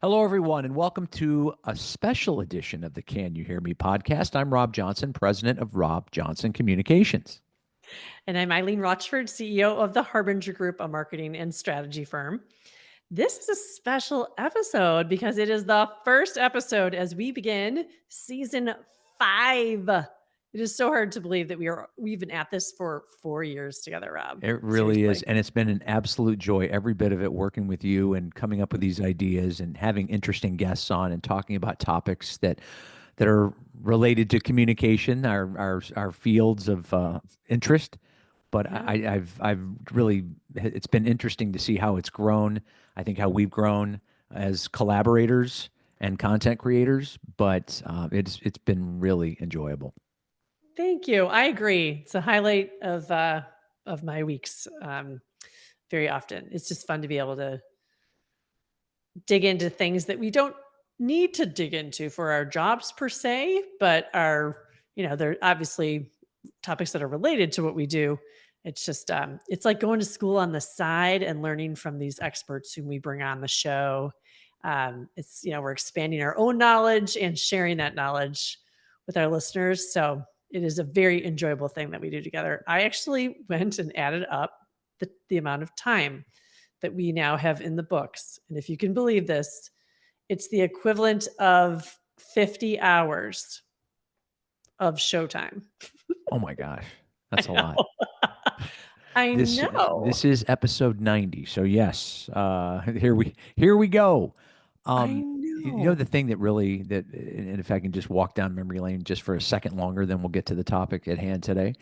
Hello, everyone, and welcome to a special edition of the Can You Hear Me podcast. I'm Rob Johnson, president of Rob Johnson Communications. And I'm Eileen Rochford, CEO of the Harbinger Group, a marketing and strategy firm. This is a special episode because it is the first episode as we begin season 5. It is so hard to believe that we've been at this for 4 years together, Rob. It really is, Seriously. and it's been an absolute joy, every bit of it, working with you and coming up with these ideas and having interesting guests on and talking about topics that are related to communication, our fields of interest. But Yeah. I've really, it's been interesting to see how it's grown. I think how we've grown as collaborators and content creators, but it's been really enjoyable. Thank you. I agree. It's a highlight of my weeks very often. It's just fun to be able to dig into things that we don't need to dig into for our jobs per se, but they're obviously topics that are related to what we do. It's just, it's like going to school on the side and learning from these experts whom we bring on the show. We're expanding our own knowledge and sharing that knowledge with our listeners. So it is a very enjoyable thing that we do together. I actually went and added up the amount of time that we now have in the books. And if you can believe this, it's the equivalent of 50 hours of showtime. Oh my gosh, I that's a lot. know. I This know. this is episode 90. So yes, here we go. I The know. thing that really and if I can just walk down memory lane just for a second longer, then we'll get to the topic at hand today.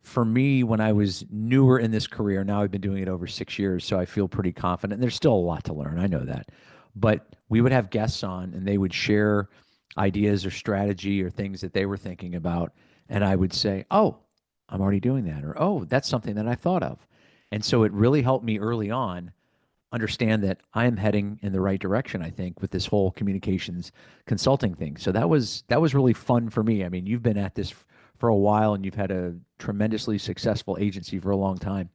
For me, when I was newer in this career, now I've been doing it over 6 years, so I feel pretty confident. There's still a lot to learn. I know that, but we would have guests on, and they would share ideas or strategy or things that they were thinking about, and I would say, "Oh, I'm already doing that," or "Oh, that's something that I thought of," and so it really helped me early on understand that I am heading in the right direction, I think, with this whole communications consulting thing. So that was really fun for me. I mean, you've been at this for a while and you've had a tremendously successful agency for a long time.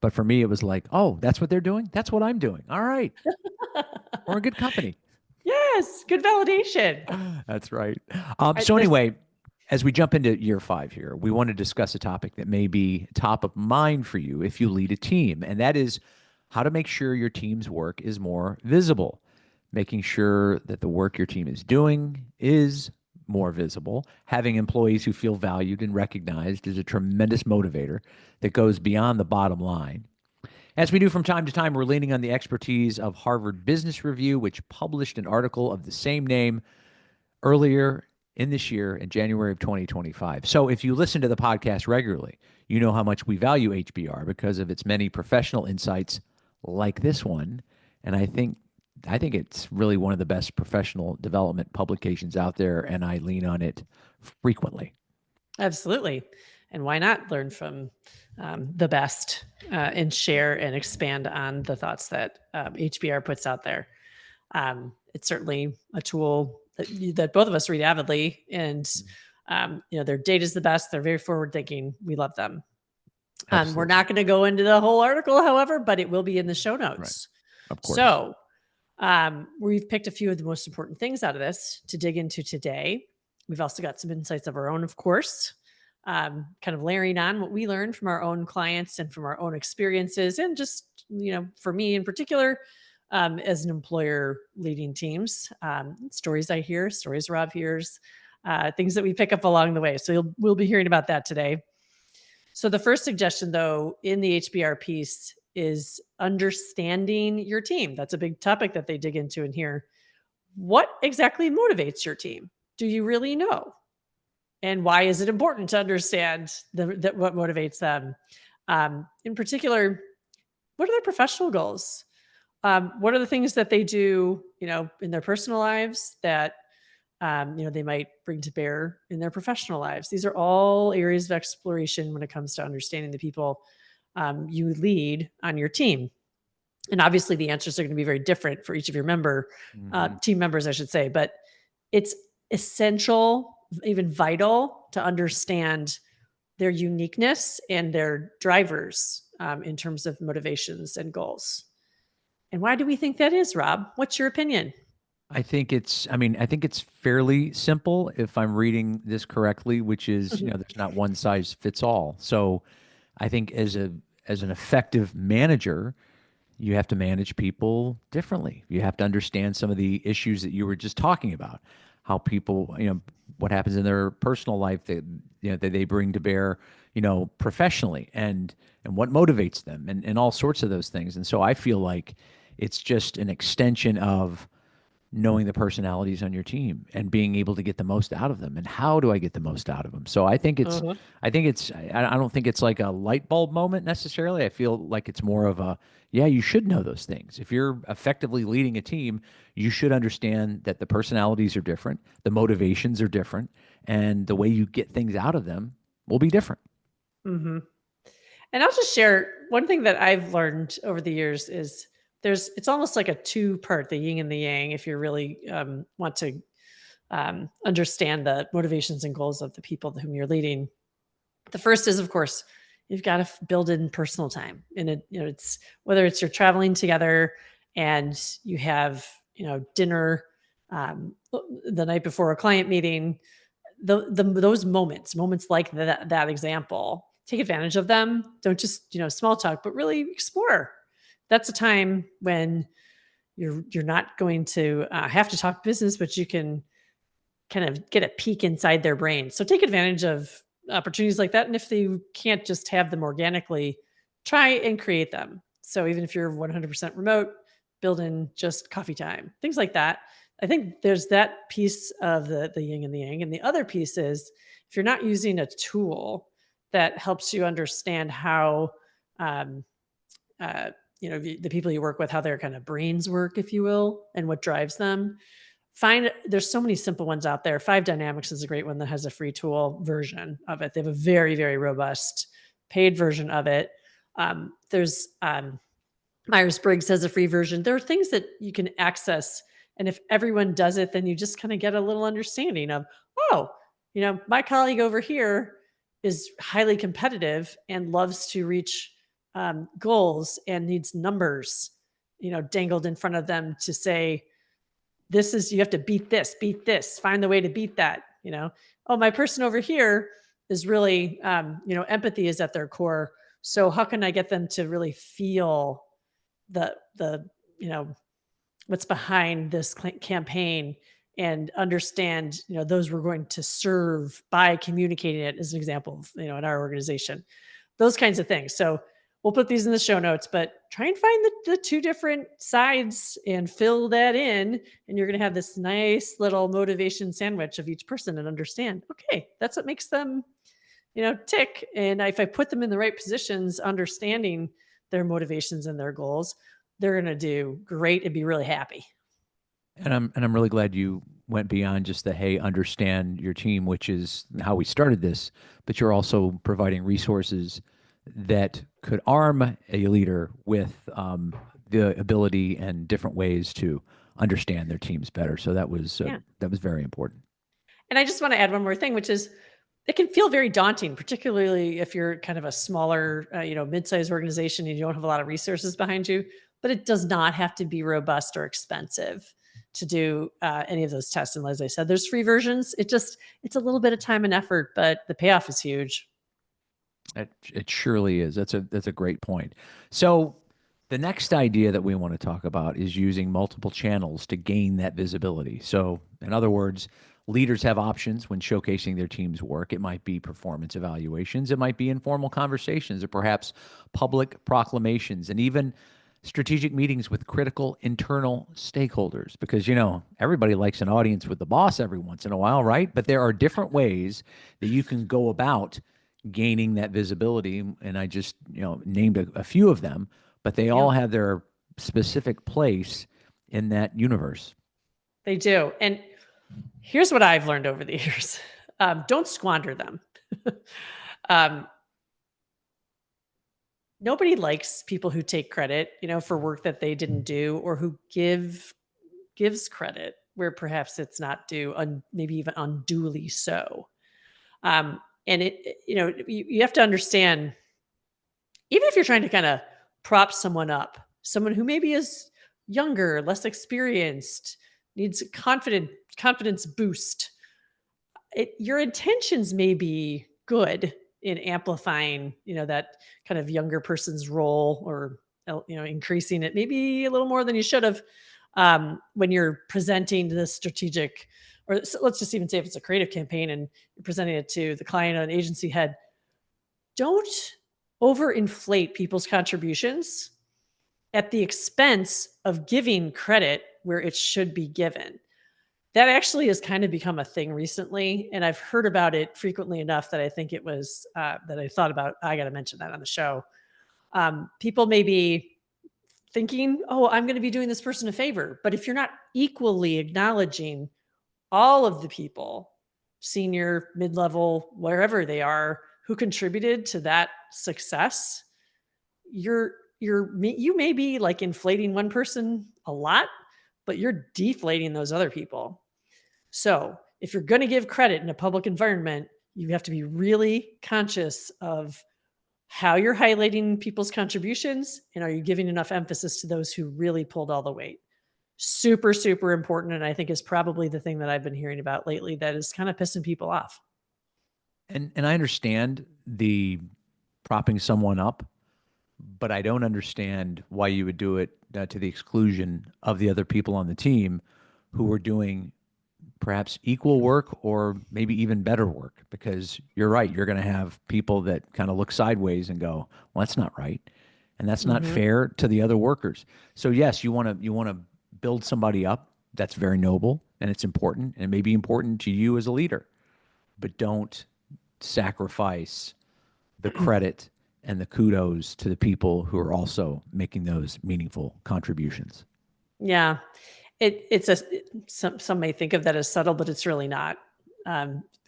But for me, it was like, oh, that's what they're doing. That's what I'm doing. All right. We're a good company. Yes, good validation. That's right. I, So there's, anyway, as we jump into year 5 here, we want to discuss a topic that may be top of mind for you if you lead a team, and that is how to make sure your team's work is more visible. Making sure that the work your team is doing is more visible. Having employees who feel valued and recognized is a tremendous motivator that goes beyond the bottom line. As we do from time to time, we're leaning on the expertise of Harvard Business Review, which published an article of the same name earlier in this year in January of 2025. So if you listen to the podcast regularly, you know how much we value HBR because of its many professional insights like this one. And I think it's really one of the best professional development publications out there, and I lean on it frequently. Absolutely. And why not learn from the best and share and expand on the thoughts that HBR puts out there? It's certainly a tool that both of us read avidly, and their data is the best. They're very forward thinking. We love them. We're Absolutely. not going to go into the whole article, however, but it will be in the show Right. notes. Of course. So we've picked a few of the most important things out of this to dig into today. We've also got some insights of our own, of course, kind of layering on what we learned from our own clients and from our own experiences. And just, for me in particular, as an employer leading teams, stories I hear, stories Rob hears, things that we pick up along the way. So we'll be hearing about that today. So the first suggestion, though, in the HBR piece is understanding your team. That's a big topic that they dig into in here. What exactly motivates your team? Do you really know? And why is it important to understand what motivates them? In particular, what are their professional goals? What are the things that they do, in their personal lives that they might bring to bear in their professional lives? These are all areas of exploration when it comes to understanding the people you lead on your team. And obviously the answers are going to be very different for each of your team members, I should say, but it's essential, even vital, to understand their uniqueness and their drivers in terms of motivations and goals. And why do we think that is, Rob? What's your opinion? I think it's fairly simple if I'm reading this correctly, which is, Mhm. there's not one size fits all. So I think as an effective manager, you have to manage people differently. You have to understand some of the issues that you were just talking about, how people, what happens in their personal life that that they bring to bear, professionally, and what motivates them, and all sorts of those things. And so I feel like it's just an extension of knowing the personalities on your team and being able to get the most out of them, and how do I get the most out of them. So Uh-huh. I don't think it's like a light bulb moment necessarily. I feel like it's more of a, yeah, you should know those things. If you're effectively leading a team, you should understand that the personalities are different, the motivations are different, and the way you get things out of them will be different. Mhm. And I'll just share one thing that I've learned over the years is it's almost like a two-part, the yin and the yang, if you really want to understand the motivations and goals of the people whom you're leading. The first is, of course, you've got to build in personal time. And it's whether it's you're traveling together and you have, dinner the night before a client meeting, those moments like that example, take advantage of them. Don't just, small talk, but really explore. That's a time when you're not going to have to talk business, but you can kind of get a peek inside their brain. So take advantage of opportunities like that. And if they can't just have them organically, try and create them. So even if you're 100% remote, build in just coffee time, things like that. I think there's that piece of the yin and the yang. And the other piece is if you're not using a tool that helps you understand how, um, the people you work with, how their kind of brains work, if you will, and what drives them, there's so many simple ones out there. Five Dynamics is a great one that has a free tool version of it. They have a very, very robust paid version of it. There's Myers-Briggs has a free version. There are things that you can access, and if everyone does it, then you just kind of get a little understanding of, oh, my colleague over here is highly competitive and loves to reach goals and needs numbers, dangled in front of them to say, this is, you have to beat this, find the way to beat that, oh, my person over here is really, empathy is at their core, so how can I get them to really feel the what's behind this campaign, and understand, those we're going to serve by communicating it, as an example of, in our organization, those kinds of things. So we'll put these in the show notes, but try and find the two different sides and fill that in. And you're going to have this nice little motivation sandwich of each person, and understand, okay, that's what makes them, tick. And if I put them in the right positions, understanding their motivations and their goals, they're going to do great and be really happy. And I'm really glad you went beyond just the, hey, understand your team, which is how we started this, but you're also providing resources that could arm a leader with the ability and different ways to understand their teams better. So Yeah. that was very important. And I just want to add one more thing, which is it can feel very daunting, particularly if you're kind of a smaller, mid-sized organization and you don't have a lot of resources behind you. But it does not have to be robust or expensive to do any of those tests. And as I said, there's free versions. It's a little bit of time and effort, but the payoff is huge. It surely is. That's a great point. So the next idea that we want to talk about is using multiple channels to gain that visibility. So in other words, leaders have options when showcasing their team's work. It might be performance evaluations, it might be informal conversations, or perhaps public proclamations, and even strategic meetings with critical internal stakeholders, because everybody likes an audience with the boss every once in a while, right? But there are different ways that you can go about gaining that visibility, and I just named a few of them, but they all Yep, have their specific place in that universe. they do. And here's what I've learned over the years: don't squander them. um, Nobody likes people who take credit, for work that they didn't do, or who gives credit where perhaps it's not due, maybe even unduly so. And you have to understand, even if you're trying to kind of prop someone up, someone who maybe is younger, less experienced, needs a confidence boost. Your intentions may be good in amplifying, that kind of younger person's role, or increasing it maybe a little more than you should have, when you're presenting the strategic, or let's just even say if it's a creative campaign and you're presenting it to the client or an agency head. Don't overinflate people's contributions at the expense of giving credit where it should be given. That actually has kind of become a thing recently, and I've heard about it frequently enough that I think it was that I thought about, I got to mention that on the show. People may be thinking, oh, I'm going to be doing this person a favor. But if you're not equally acknowledging all of the people, senior, mid-level, wherever they are, who contributed to that success, you may be like inflating one person a lot, but you're deflating those other people. So if you're going to give credit in a public environment, you have to be really conscious of how you're highlighting people's contributions, and are you giving enough emphasis to those who really pulled all the weight? Super, super important. And I think is probably the thing that I've been hearing about lately that is kind of pissing people off. And I understand the propping someone up, but I don't understand why you would do it to the exclusion of the other people on the team who are doing perhaps equal work or maybe even better work. Because you're right, you're going to have people that kind of look sideways and go, well, that's not right, and that's not fair to the other workers. So yes, you want to build somebody up. That's very noble, and it's important, and it may be important to you as a leader, but don't sacrifice the credit and the kudos to the people who are also making those meaningful contributions. Yeah. Some may think of that as subtle, but it's really not.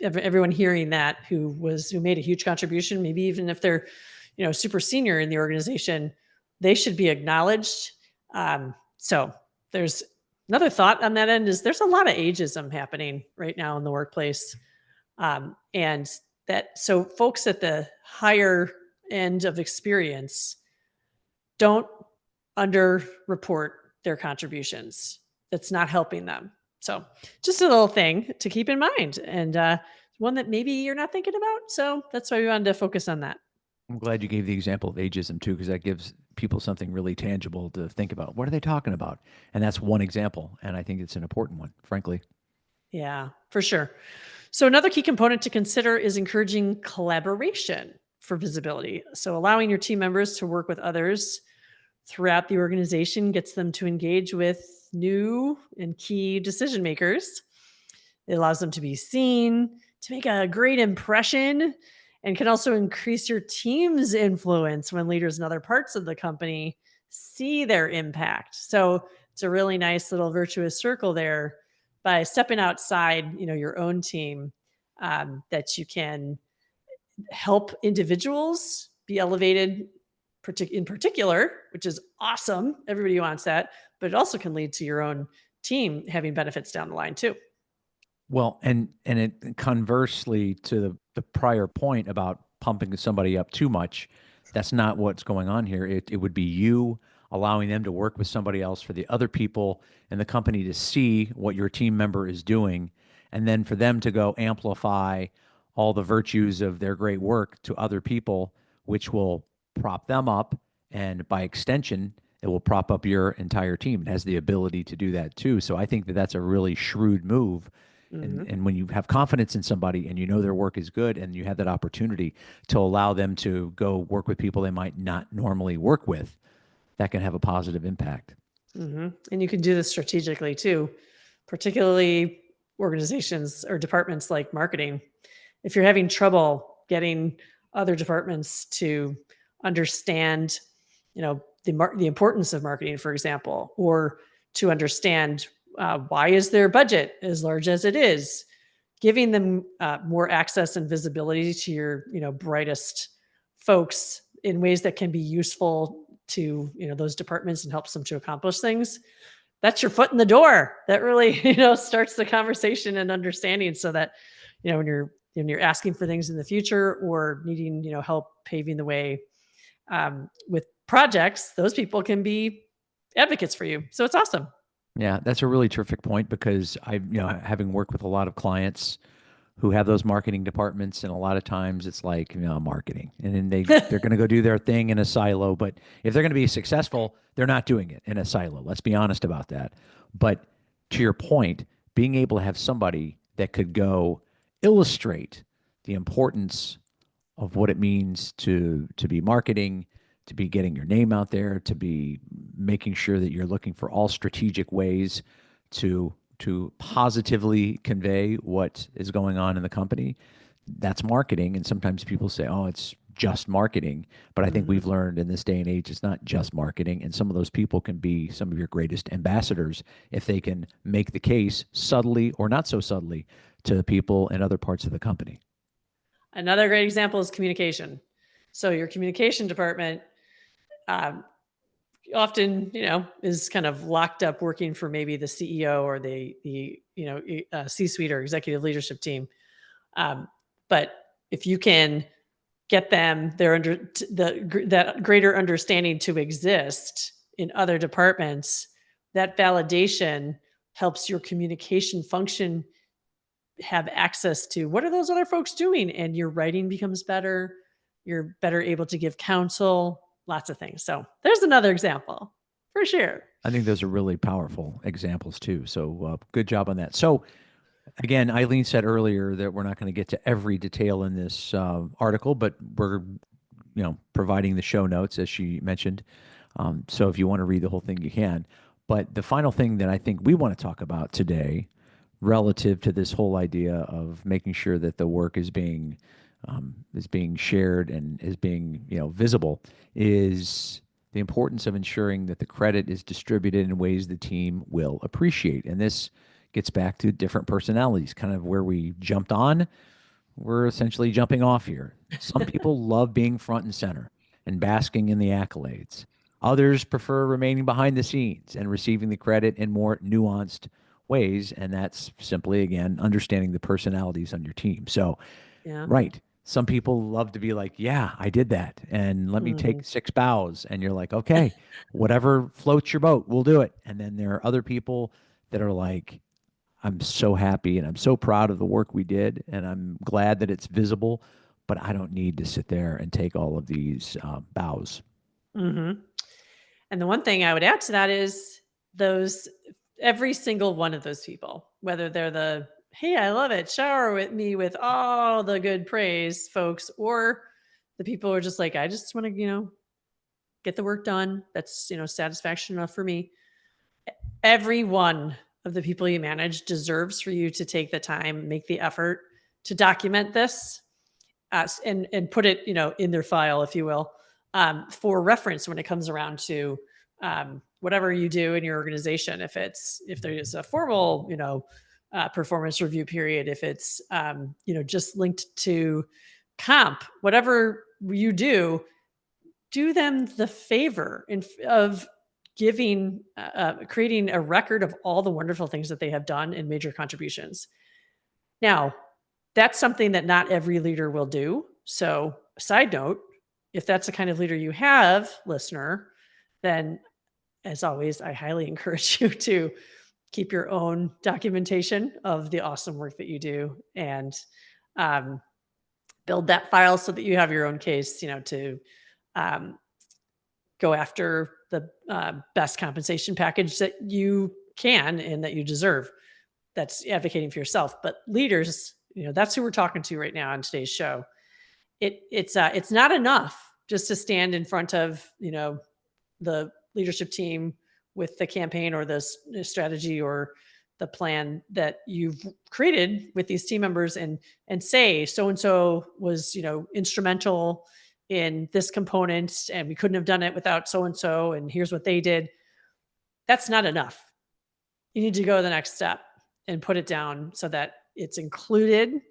Everyone hearing that who made a huge contribution, maybe even if they're, super senior in the organization, they should be acknowledged. So there's another thought on that end is there's a lot of ageism happening right now in the workplace. So folks at the higher end of experience don't underreport their contributions. That's not helping them. So just a little thing to keep in mind, and one that maybe you're not thinking about. So that's why we wanted to focus on that. I'm glad you gave the example of ageism too, because that gives people something really tangible to think about. What are they talking about? And that's one example. And I think it's an important one, frankly. Yeah, for sure. So another key component to consider is encouraging collaboration for visibility. So allowing your team members to work with others throughout the organization gets them to engage with new and key decision makers. It allows them to be seen, to make a great impression, and can also increase your team's influence when leaders in other parts of the company see their impact. So it's a really nice little virtuous circle there by stepping outside, your own team, that you can help individuals be elevated in particular, which is awesome. Everybody wants that, but it also can lead to your own team having benefits down the line too. Well, and it conversely to the prior point about pumping somebody up too much, that's not what's going on here. It would be you allowing them to work with somebody else, for the other people in the company to see what your team member is doing, and then for them to go amplify all the virtues of their great work to other people, which will prop them up, and by extension, it will prop up your entire team. It has the ability to do that too. So I think that that's a really shrewd move. And when you have confidence in somebody and you know their work is good, and you have that opportunity to allow them to go work with people they might not normally work with, that can have a positive impact. And you can do this strategically too, particularly organizations or departments like marketing. If you're having trouble getting other departments to understand, the importance of marketing, for example, or to understand why is their budget as large as it is, giving them more access and visibility to your, brightest folks in ways that can be useful to, those departments and helps them to accomplish things. That's your foot in the door. That really, starts the conversation and understanding, so that, when you're asking for things in the future or needing, help paving the way with projects, those people can be advocates for you. So it's awesome. Yeah, that's a really terrific point because having worked with a lot of clients who have those marketing departments, and a lot of times it's like, marketing, and then they're going to go do their thing in a silo. But if they're going to be successful, they're not doing it in a silo. Let's be honest about that. But to your point, being able to have somebody that could go illustrate the importance of what it means to be marketing, to be getting your name out there, to be making sure that you're looking for all strategic ways to positively convey what is going on in the company. That's marketing. And sometimes people say, "Oh, it's just marketing." But I think Hmm. we've learned in this day and age, it's not just marketing. And some of those people can be some of your greatest ambassadors if they can make the case subtly or not so subtly to the people in other parts of the company. Another great example is communication. So your communication department um, often, is kind of locked up working for maybe the CEO or the C-suite or executive leadership team. Um, but if you can get them their that greater understanding to exist in other departments, that validation helps your communication function have access to what are those other folks doing, and your writing becomes better. You're better able to give counsel, lots of things. So there's another example for sure. I think those are really powerful examples too. So good job on that. So again, Eileen said earlier that we're not going to get to every detail in this article, but we're providing the show notes as she mentioned. So if you want to read the whole thing, you can. But the final thing that I think we want to talk about today, relative to this whole idea of making sure that the work is being shared and is being visible, is the importance of ensuring that the credit is distributed in ways the team will appreciate. And this gets back to different personalities, kind of where we jumped on. We're essentially jumping off here. Some people love being front and center and basking in the accolades. Others prefer remaining behind the scenes and receiving the credit in more nuanced ways. And that's simply, again, understanding the personalities on your team. So, Yeah. right. Some people love to be like, yeah, I did that. And let me Mhm. take 6 bows. And you're like, okay, whatever floats your boat, we'll do it. And then there are other people that are like, I'm so happy and I'm so proud of the work we did. And I'm glad that it's visible, but I don't need to sit there and take all of these bows. Mhm. And the one thing I would add to that is those every single one of those people, whether they're the, "Hey, I love it. Shower with me with all the good praise," folks, or the people who are just like, "I just wanna, get the work done. That's, satisfaction enough for me." Every one of the people you manage deserves for you to take the time, make the effort to document this, and put it, in their file, if you will, for reference when it comes around to whatever you do in your organization. If there is a formal, performance review period, if it's just linked to comp, whatever you do them the favor of giving creating a record of all the wonderful things that they have done and major contributions. Now, that's something that not every leader will do. So, side note, if that's the kind of leader you have, listener, then as always, I highly encourage you to keep your own documentation of the awesome work that you do, and um, build that file so that you have your own case, to um, go after the best compensation package that you can and that you deserve. That's advocating for yourself. But leaders, that's who we're talking to right now on today's show. It's not enough just to stand in front of the leadership team with the campaign or the strategy or the plan that you've created with these team members, and say so and so was instrumental in this component, and we couldn't have done it without so and so, and here's what they did. That's not enough. You need to go to the next step and put it down so that it's included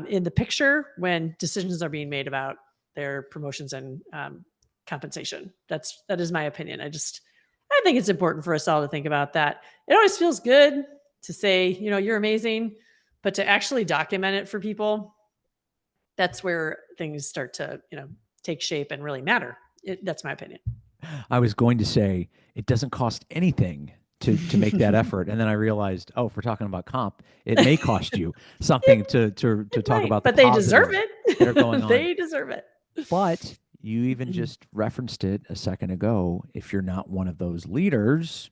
in the picture when decisions are being made about their promotions and compensation. That is my opinion. I think it's important for us all to think about that. It always feels good to say, you're amazing, but to actually document it for people, that's where things start to, take shape and really matter. That's my opinion. I was going to say it doesn't cost anything to make that effort. And then I realized, oh, if we're talking about comp, it may cost you something to talk Right. about the But they deserve positives that are going it. on. They deserve it. But you even just referenced it a second ago. If you're not one of those leaders,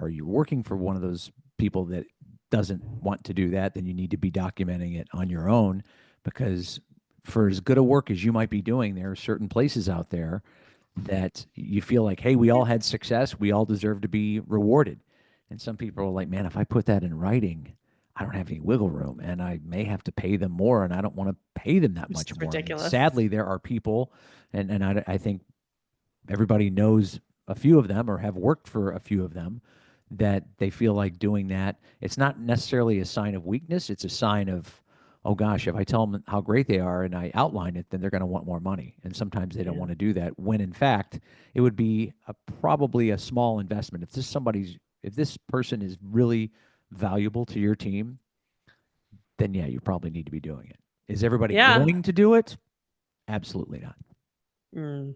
or you're working for one of those people that doesn't want to do that, then you need to be documenting it on your own, because for as good a work as you might be doing, there are certain places out there that you feel like, hey, we all had success, we all deserve to be rewarded. And some people are like, man, if I put that in writing, I don't have any wiggle room, and I may have to pay them more, and I don't want to pay them that It's much more. And ridiculous. sadly, there are people, and I think everybody knows a few of them or have worked for a few of them, that they feel like doing that. It's not necessarily a sign of weakness. It's a sign of, oh gosh, if I tell them how great they are and I outline it, then they're going to want more money. And sometimes they don't Yeah. want to do that, when in fact, it would be probably a small investment. If this person is really valuable to your team, then yeah, you probably need to be doing it. Is everybody Yeah. going to do it? Absolutely not. Mm.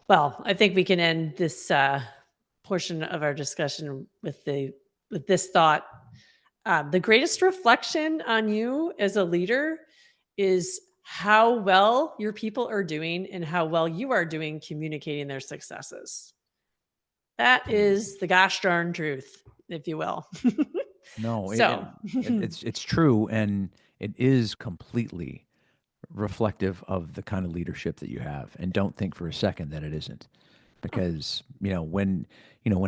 Well, I think we can end this portion of our discussion with this thought. The greatest reflection on you as a leader is how well your people are doing and how well you are doing communicating their successes. That is the gosh darn truth, if you will. No, So, it's true, and it is completely reflective of the kind of leadership that you have. And don't think for a second that it isn't, because when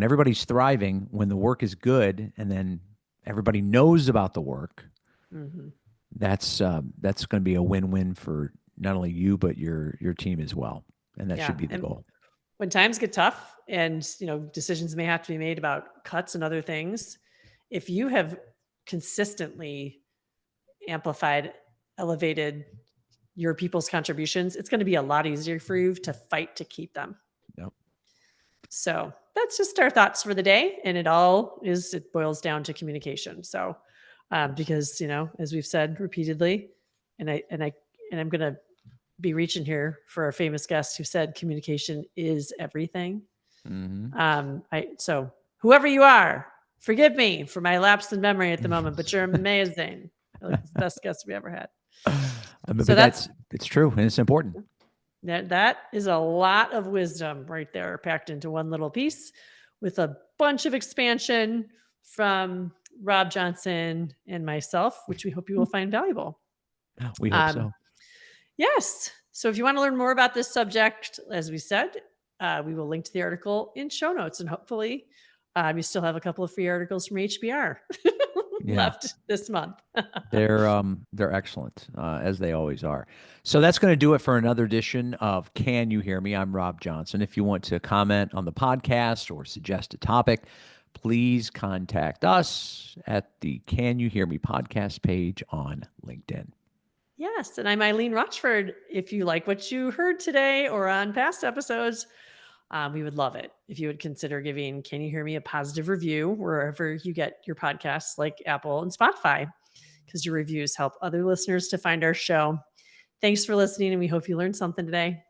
everybody's thriving, when the work is good, and then everybody knows about the work, mhm. that's going to be a win-win for not only you but your team as well, and that Yeah. should be the And goal. when times get tough and decisions may have to be made about cuts and other things, if you have consistently amplified, elevated your people's contributions, it's going to be a lot easier for you to fight to keep them. Yep. So that's just our thoughts for the day, and it boils down to communication. So because as we've said repeatedly, and I'm going to be reaching here for our famous guest who said communication is everything. Mm-hmm. So whoever you are, forgive me for my lapse in memory at the moment, but you're amazing. I like, it's the best guest we ever had. But So it's true, and it's important. that is a lot of wisdom right there, packed into one little piece, with a bunch of expansion from Rob Johnson and myself, which we hope you will find valuable. We hope Um, so. yes. So if you want to learn more about this subject, as we said, we will link to the article in show notes, and hopefully you still have a couple of free articles from HBR Yeah. left this month. They're excellent, as they always are. So that's going to do it for another edition of Can You Hear Me? I'm Rob Johnson. If you want to comment on the podcast or suggest a topic, please contact us at the Can You Hear Me podcast page on LinkedIn. Yes, and I'm Eileen Rochford. If you like what you heard today or on past episodes, we would love it if you would consider giving Can You Hear Me a positive review wherever you get your podcasts, like Apple and Spotify, because your reviews help other listeners to find our show. Thanks for listening, and we hope you learned something today.